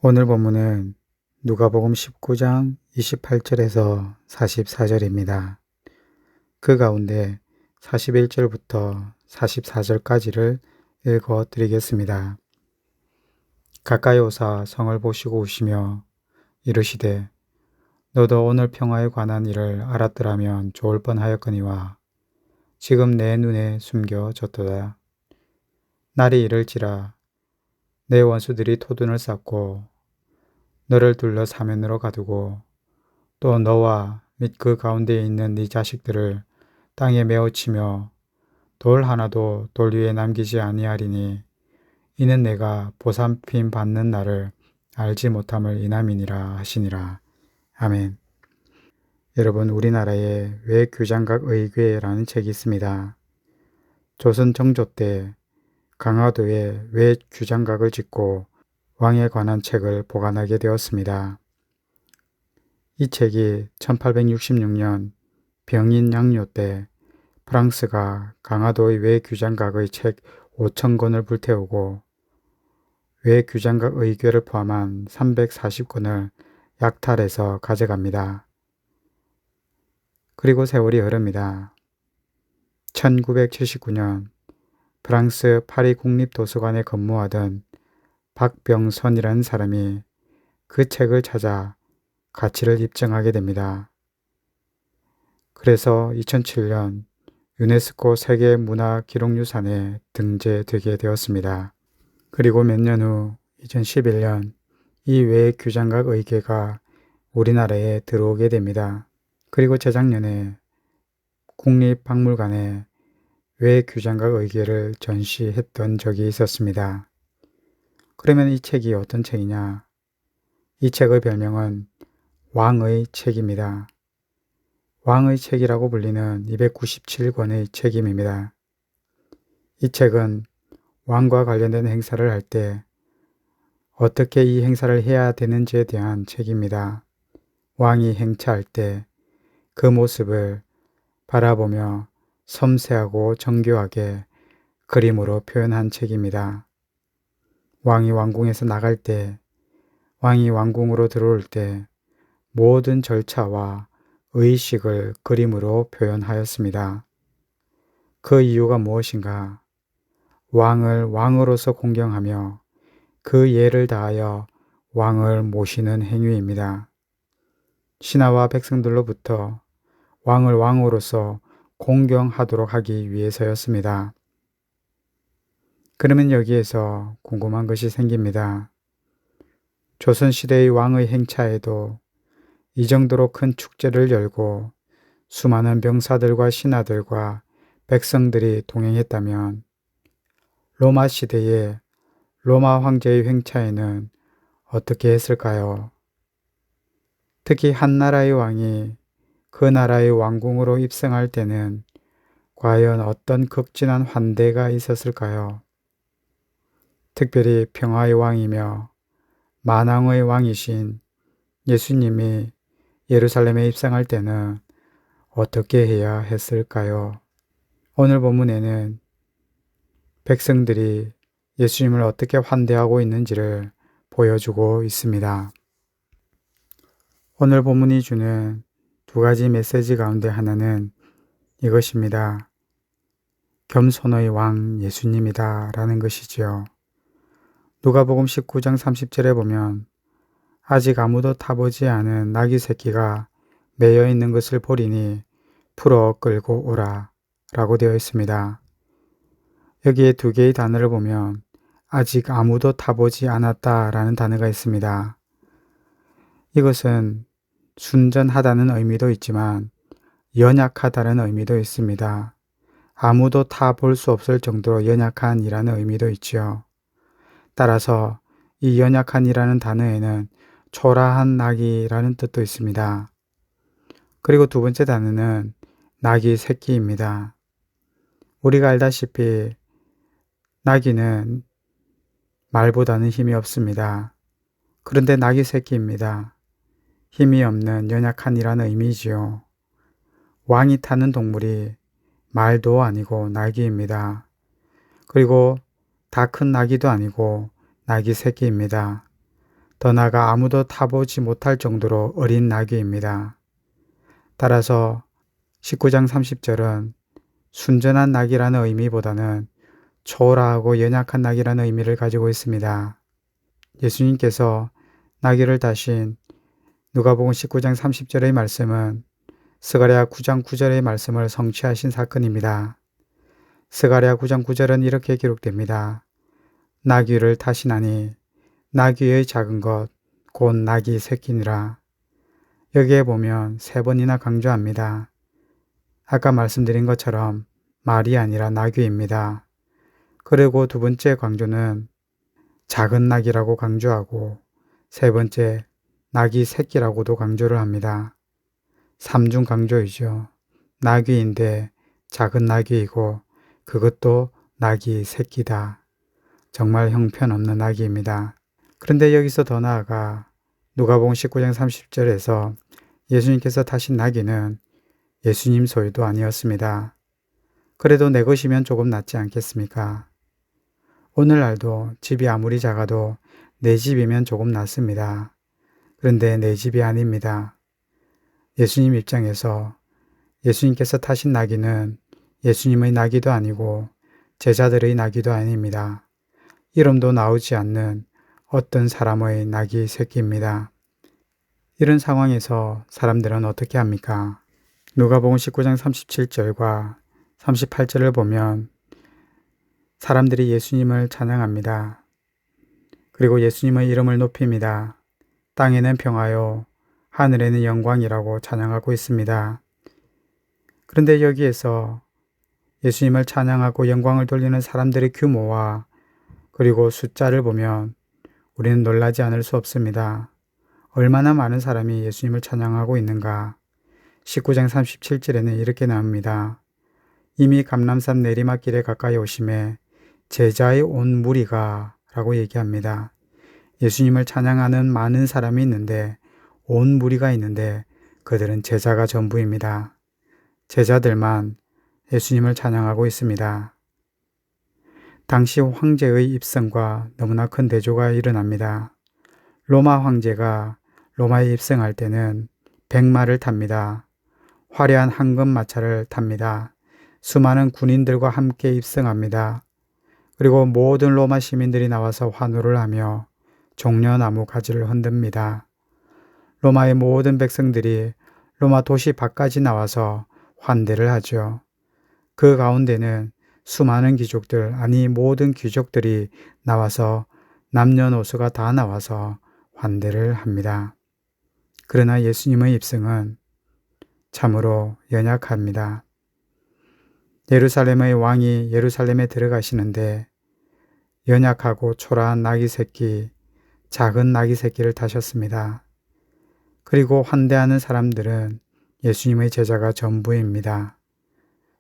오늘 본문은 누가복음 19장 28절에서 44절입니다. 그 가운데 41절부터 44절까지를 읽어 드리겠습니다. 가까이 오사 성을 보시고 우시며 이르시되 너도 오늘 평화에 관한 일을 알았더라면 좋을 뻔하였거니와 지금 내 눈에 숨겨졌도다. 날이 이를지라 내 원수들이 토둔을 쌓고 너를 둘러 사면으로 가두고 또 너와 및 그 가운데에 있는 네 자식들을 땅에 메어치며 돌 하나도 돌 위에 남기지 아니하리니 이는 내가 보살핌 받는 날을 알지 못함을 인함이니라 하시니라. 아멘. 여러분, 우리나라에 외규장각 의궤라는 책이 있습니다. 조선 정조 때 강화도에 외규장각을 짓고 왕에 관한 책을 보관하게 되었습니다. 이 책이 1866년 병인 양요 때 프랑스가 강화도의 외규장각의 책 5,000권을 불태우고 외규장각 의궤를 포함한 340권을 약탈해서 가져갑니다. 그리고 세월이 흐릅니다. 1979년 프랑스 파리 국립도서관에 근무하던 박병선이라는 사람이 그 책을 찾아 가치를 입증하게 됩니다. 그래서 2007년 유네스코 세계문화기록유산에 등재되게 되었습니다. 그리고 몇 년 후 2011년 이 외규장각 의궤가 우리나라에 들어오게 됩니다. 그리고 재작년에 국립박물관에 외규장각 의궤를 전시했던 적이 있었습니다. 그러면 이 책이 어떤 책이냐? 이 책의 별명은 왕의 책입니다. 왕의 책이라고 불리는 297권의 책임입니다. 이 책은 왕과 관련된 행사를 할 때 어떻게 이 행사를 해야 되는지에 대한 책입니다. 왕이 행차할 때 그 모습을 바라보며 섬세하고 정교하게 그림으로 표현한 책입니다. 왕이 왕궁에서 나갈 때, 왕이 왕궁으로 들어올 때 모든 절차와 의식을 그림으로 표현하였습니다. 그 이유가 무엇인가? 왕을 왕으로서 공경하며 그 예를 다하여 왕을 모시는 행위입니다. 신하와 백성들로부터 왕을 왕으로서 공경하도록 하기 위해서였습니다. 그러면 여기에서 궁금한 것이 생깁니다. 조선시대의 왕의 행차에도 이 정도로 큰 축제를 열고 수많은 병사들과 신하들과 백성들이 동행했다면 로마 시대의 로마 황제의 행차에는 어떻게 했을까요? 특히 한 나라의 왕이 그 나라의 왕궁으로 입성할 때는 과연 어떤 극진한 환대가 있었을까요? 특별히 평화의 왕이며 만왕의 왕이신 예수님이 예루살렘에 입성할 때는 어떻게 해야 했을까요? 오늘 본문에는 백성들이 예수님을 어떻게 환대하고 있는지를 보여주고 있습니다. 오늘 본문이 주는 두 가지 메시지 가운데 하나는 이것입니다. 겸손의 왕 예수님이다 라는 것이지요. 누가복음 19장 30절에 보면 아직 아무도 타보지 않은 나귀 새끼가 매여 있는 것을 보리니 풀어 끌고 오라 라고 되어 있습니다. 여기에 두 개의 단어를 보면 아직 아무도 타보지 않았다 라는 단어가 있습니다. 이것은 순전하다는 의미도 있지만 연약하다는 의미도 있습니다. 아무도 타볼 수 없을 정도로 연약한이라는 의미도 있지요. 따라서 이 연약한이라는 단어에는 초라한 낙이라는 뜻도 있습니다. 그리고 두 번째 단어는 낙이 새끼입니다. 우리가 알다시피 낙이는 말보다는 힘이 없습니다. 그런데 낙이 새끼입니다. 힘이 없는 연약한이라는 의미지요. 왕이 타는 동물이 말도 아니고 나귀입니다. 그리고 다 큰 나귀도 아니고 나귀 새끼입니다. 더 나아가 아무도 타보지 못할 정도로 어린 나귀입니다. 따라서 19장 30절은 순전한 낙이라는 의미보다는 초라하고 연약한 낙이라는 의미를 가지고 있습니다. 예수님께서 나귀를 타신 누가복음 19장 30절의 말씀은 스가랴 9장 9절의 말씀을 성취하신 사건입니다. 스가랴 9장 9절은 이렇게 기록됩니다. 나귀를 타시나니 나귀의 작은 것 곧 나귀 새끼니라. 여기에 보면 세 번이나 강조합니다. 아까 말씀드린 것처럼 말이 아니라 나귀입니다. 그리고 두 번째 강조는 작은 낙이라고 강조하고 세 번째 낙이 새끼라고도 강조를 합니다. 삼중 강조이죠. 낙이인데 작은 낙이이고 그것도 낙이 새끼다. 정말 형편없는 낙이입니다. 그런데 여기서 더 나아가 누가복음 19장 30절에서 예수님께서 타신 나귀는 예수님 소유도 아니었습니다. 그래도 내 것이면 조금 낫지 않겠습니까? 오늘날도 집이 아무리 작아도 내 집이면 조금 낫습니다. 그런데 내 집이 아닙니다. 예수님 입장에서 예수님께서 타신 나귀는 예수님의 나귀도 아니고 제자들의 나귀도 아닙니다. 이름도 나오지 않는 어떤 사람의 나귀 새끼입니다. 이런 상황에서 사람들은 어떻게 합니까? 누가복음 19장 37절과 38절을 보면 사람들이 예수님을 찬양합니다. 그리고 예수님의 이름을 높입니다. 땅에는 평화요, 하늘에는 영광이라고 찬양하고 있습니다. 그런데 여기에서 예수님을 찬양하고 영광을 돌리는 사람들의 규모와 그리고 숫자를 보면 우리는 놀라지 않을 수 없습니다. 얼마나 많은 사람이 예수님을 찬양하고 있는가? 19장 37절에는 이렇게 나옵니다. 이미 감람산 내리막길에 가까이 오심에 제자의 온 무리가 라고 얘기합니다. 예수님을 찬양하는 많은 사람이 있는데 온 무리가 있는데 그들은 제자가 전부입니다. 제자들만 예수님을 찬양하고 있습니다. 당시 황제의 입성과 너무나 큰 대조가 일어납니다. 로마 황제가 로마에 입성할 때는 백마를 탑니다. 화려한 황금마차를 탑니다. 수많은 군인들과 함께 입성합니다. 그리고 모든 로마 시민들이 나와서 환호를 하며 종려나무 가지를 흔듭니다. 로마의 모든 백성들이 로마 도시 밖까지 나와서 환대를 하죠. 그 가운데는 수많은 귀족들, 아니 모든 귀족들이 나와서 남녀노소가 다 나와서 환대를 합니다. 그러나 예수님의 입성은 참으로 연약합니다. 예루살렘의 왕이 예루살렘에 들어가시는데 연약하고 초라한 나귀 새끼, 작은 나귀 새끼를 타셨습니다. 그리고 환대하는 사람들은 예수님의 제자가 전부입니다.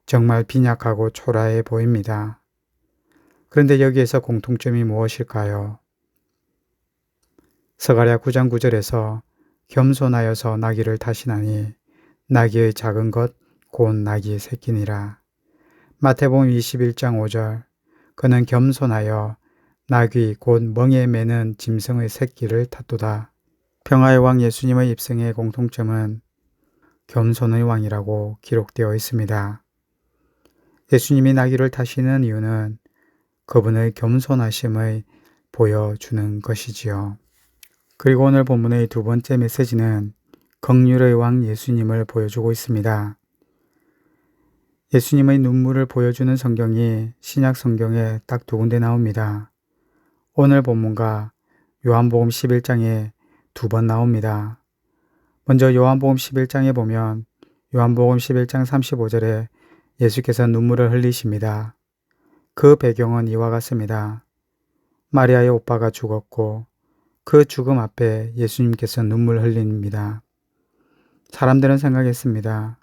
정말 빈약하고 초라해 보입니다. 그런데 여기에서 공통점이 무엇일까요? 스가랴 9장 9절에서 겸손하여서 나귀를 타시나니 나귀의 작은 것 곧 나귀의 새끼니라. 마태복음 21장 5절 그는 겸손하여 나귀 곧 멍에 매는 짐승의 새끼를 탔도다. 평화의 왕 예수님의 입성의 공통점은 겸손의 왕이라고 기록되어 있습니다. 예수님이 나귀를 타시는 이유는 그분의 겸손하심을 보여주는 것이지요. 그리고 오늘 본문의 두 번째 메시지는 긍휼의 왕 예수님을 보여주고 있습니다. 예수님의 눈물을 보여주는 성경이 신약 성경에 딱 두 군데 나옵니다. 오늘 본문과 요한복음 11장에 두 번 나옵니다. 먼저 요한복음 11장에 보면 요한복음 11장 35절에 예수께서 눈물을 흘리십니다. 그 배경은 이와 같습니다. 마리아의 오빠가 죽었고 그 죽음 앞에 예수님께서 눈물 흘립니다. 사람들은 생각했습니다.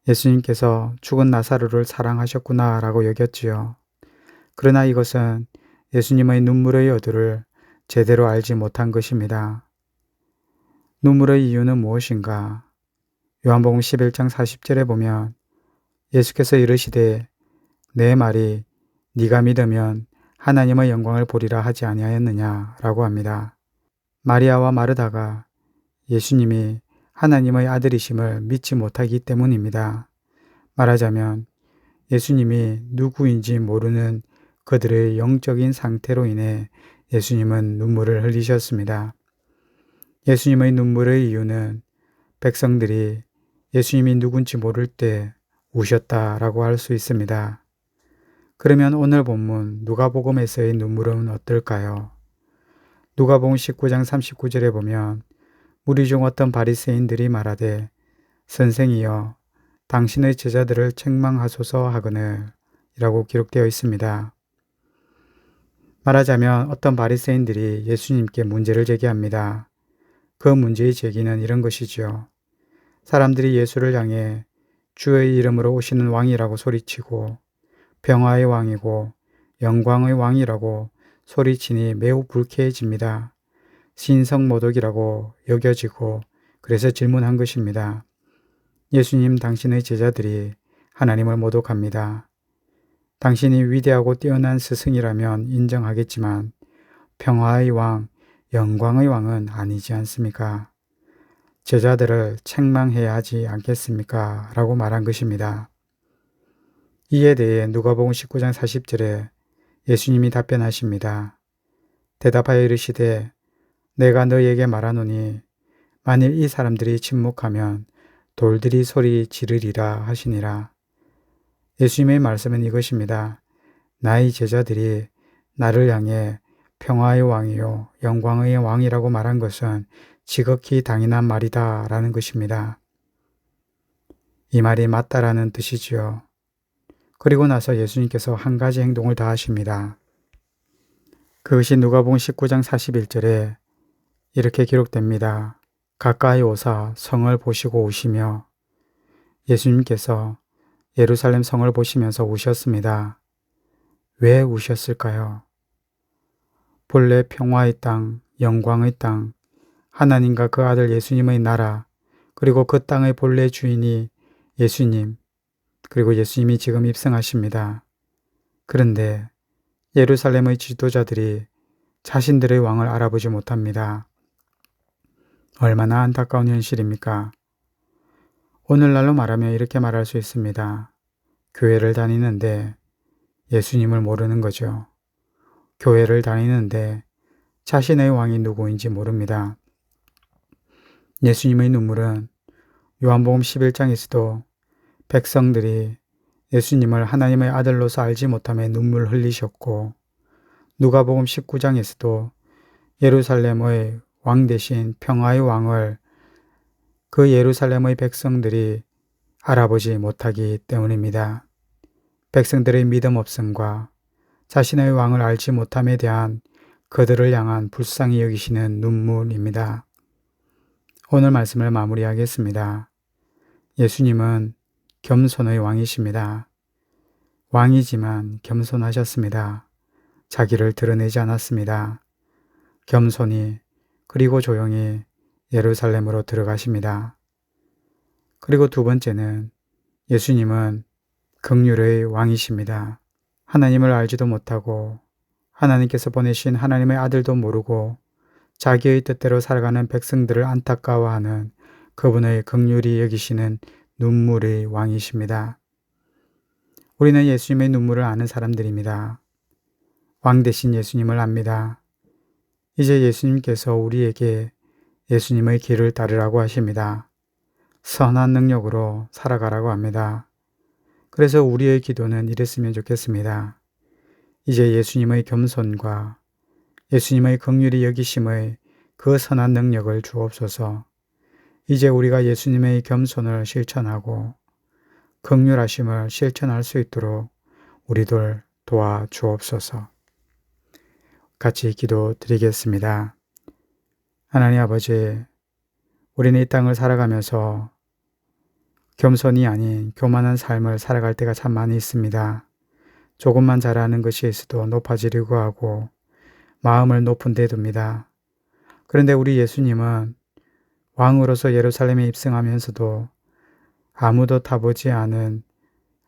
예수님께서 죽은 나사로를 사랑하셨구나 라고 여겼지요. 그러나 이것은 예수님의 눈물의 의도를 제대로 알지 못한 것입니다. 눈물의 이유는 무엇인가? 요한복음 11장 40절에 보면 예수께서 이르시되 내 말이 네가 믿으면 하나님의 영광을 보리라 하지 아니하였느냐 라고 합니다. 마리아와 마르다가 예수님이 하나님의 아들이심을 믿지 못하기 때문입니다. 말하자면 예수님이 누구인지 모르는 그들의 영적인 상태로 인해 예수님은 눈물을 흘리셨습니다. 예수님의 눈물의 이유는 백성들이 예수님이 누군지 모를 때 우셨다라고 할 수 있습니다. 그러면 오늘 본문 누가복음에서의 눈물은 어떨까요? 누가복음 19장 39절에 보면 무리 중 어떤 바리새인들이 말하되 선생이여 당신의 제자들을 책망하소서 하거늘 이라고 기록되어 있습니다. 말하자면 어떤 바리새인들이 예수님께 문제를 제기합니다. 그 문제의 제기는 이런 것이죠. 사람들이 예수를 향해 주의 이름으로 오시는 왕이라고 소리치고 평화의 왕이고 영광의 왕이라고 소리치니 매우 불쾌해집니다. 신성모독이라고 여겨지고 그래서 질문한 것입니다. 예수님, 당신의 제자들이 하나님을 모독합니다. 당신이 위대하고 뛰어난 스승이라면 인정하겠지만 평화의 왕, 영광의 왕은 아니지 않습니까? 제자들을 책망해야 하지 않겠습니까? 라고 말한 것입니다. 이에 대해 누가복음 19장 40절에 예수님이 답변하십니다. 대답하여 이르시되 내가 너희에게 말하노니 만일 이 사람들이 침묵하면 돌들이 소리 지르리라 하시니라. 예수님의 말씀은 이것입니다. 나의 제자들이 나를 향해 평화의 왕이요 영광의 왕이라고 말한 것은 지극히 당연한 말이다 라는 것입니다. 이 말이 맞다라는 뜻이지요. 그리고 나서 예수님께서 한 가지 행동을 다 하십니다. 그것이 누가복음 19장 41절에 이렇게 기록됩니다. 가까이 오사 성을 보시고 우시며 예수님께서 예루살렘 성을 보시면서 우셨습니다. 왜 우셨을까요? 본래 평화의 땅, 영광의 땅, 하나님과 그 아들 예수님의 나라, 그리고 그 땅의 본래 주인이 예수님, 그리고 예수님이 지금 입성하십니다. 그런데 예루살렘의 지도자들이 자신들의 왕을 알아보지 못합니다. 얼마나 안타까운 현실입니까? 오늘날로 말하면 이렇게 말할 수 있습니다. 교회를 다니는데 예수님을 모르는 거죠. 교회를 다니는데 자신의 왕이 누구인지 모릅니다. 예수님의 눈물은 요한복음 11장에서도 백성들이 예수님을 하나님의 아들로서 알지 못함에 눈물 흘리셨고 누가복음 19장에서도 예루살렘의 왕 대신 평화의 왕을 그 예루살렘의 백성들이 알아보지 못하기 때문입니다. 백성들의 믿음 없음과 자신의 왕을 알지 못함에 대한 그들을 향한 불쌍히 여기시는 눈물입니다. 오늘 말씀을 마무리하겠습니다. 예수님은 겸손의 왕이십니다. 왕이지만 겸손하셨습니다. 자기를 드러내지 않았습니다. 겸손히 그리고 조용히 예루살렘으로 들어가십니다. 그리고 두 번째는 예수님은 긍휼의 왕이십니다. 하나님을 알지도 못하고 하나님께서 보내신 하나님의 아들도 모르고 자기의 뜻대로 살아가는 백성들을 안타까워하는 그분의 긍휼히 여기시는 눈물의 왕이십니다. 우리는 예수님의 눈물을 아는 사람들입니다. 왕 대신 예수님을 압니다. 이제 예수님께서 우리에게 예수님의 길을 따르라고 하십니다. 선한 능력으로 살아가라고 합니다. 그래서 우리의 기도는 이랬으면 좋겠습니다. 이제 예수님의 겸손과 예수님의 긍휼히 여기심의 그 선한 능력을 주옵소서. 이제 우리가 예수님의 겸손을 실천하고 긍휼하심을 실천할 수 있도록 우리들 도와주옵소서. 같이 기도드리겠습니다. 하나님 아버지, 우리는 이 땅을 살아가면서 겸손이 아닌 교만한 삶을 살아갈 때가 참 많이 있습니다. 조금만 잘하는 것이 있어도 높아지려고 하고 마음을 높은 데 둡니다. 그런데 우리 예수님은 왕으로서 예루살렘에 입성하면서도 아무도 타보지 않은,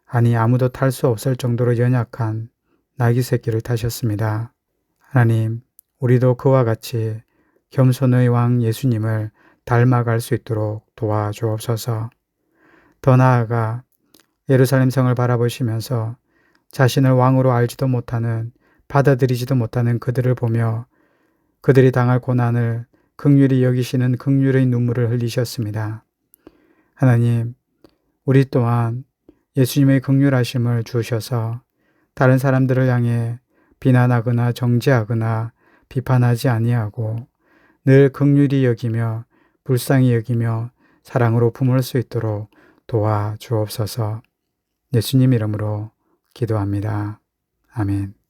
아무도 탈 수 없을 정도로 연약한 나귀 새끼를 타셨습니다. 하나님, 우리도 그와 같이 겸손의 왕 예수님을 닮아갈 수 있도록 도와주옵소서. 더 나아가 예루살렘 성을 바라보시면서 자신을 왕으로 알지도 못하는, 받아들이지도 못하는 그들을 보며 그들이 당할 고난을 긍휼히 여기시는 긍휼의 눈물을 흘리셨습니다. 하나님, 우리 또한 예수님의 긍휼하심을 주셔서 다른 사람들을 향해 비난하거나 정죄하거나 비판하지 아니하고 늘 긍휼히 여기며 불쌍히 여기며 사랑으로 품을 수 있도록 도와주옵소서. 예수님 이름으로 기도합니다. 아멘.